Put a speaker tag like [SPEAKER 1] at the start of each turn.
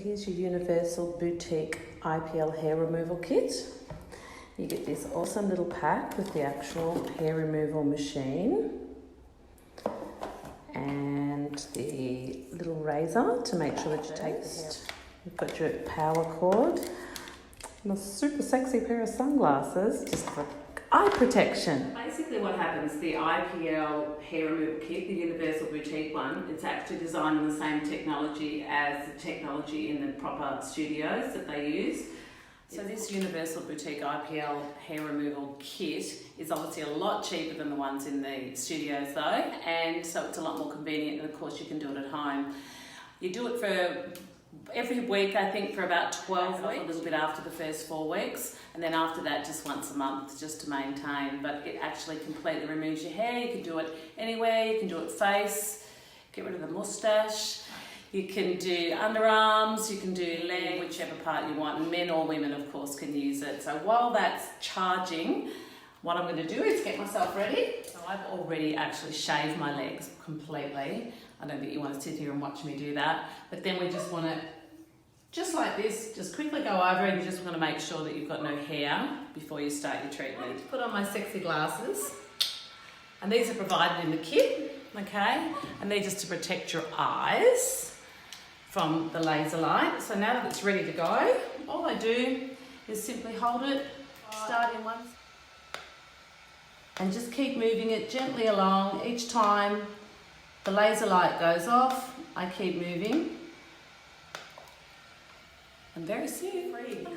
[SPEAKER 1] here's your Universal Boutique IPL Hair Removal Kit. You get this awesome little pack with the actual hair removal machine and the little razor to make sure that you take the hair. You've got your power cord and a super sexy pair of sunglasses just for eye protection.
[SPEAKER 2] Basically what happens, the IPL Hair Removal Kit, the Universal Boutique one, it's actually designed on the same technology as the technology in the proper studios that they use. So this Universal Boutique IPL Hair Removal Kit is obviously a lot cheaper than the ones in the studios though, and so it's a lot more convenient, and of course you can do it at home. You do it for every week, I think, for about 12 weeks, a little bit after the first 4 weeks, and then after that just once a month just to maintain. But it actually completely removes your hair. You can do it anywhere. You can do it face, get rid of the moustache. You can do underarms, you can do leg, whichever part you want. And men or women, of course, can use it. So while that's charging, what I'm going to do is get myself ready. So I've already actually shaved my legs completely. I don't think you want to sit here and watch me do that. But then we just want to, just like this, just quickly go over and you just want to make sure that you've got no hair before you start your treatment. Put on my sexy glasses. And these are provided in the kit, okay? And they're just to protect your eyes from the laser light. So now that it's ready to go, all I do is simply hold it, starting once, and just keep moving it gently along. Each time the laser light goes off, I keep moving. And very soon, free.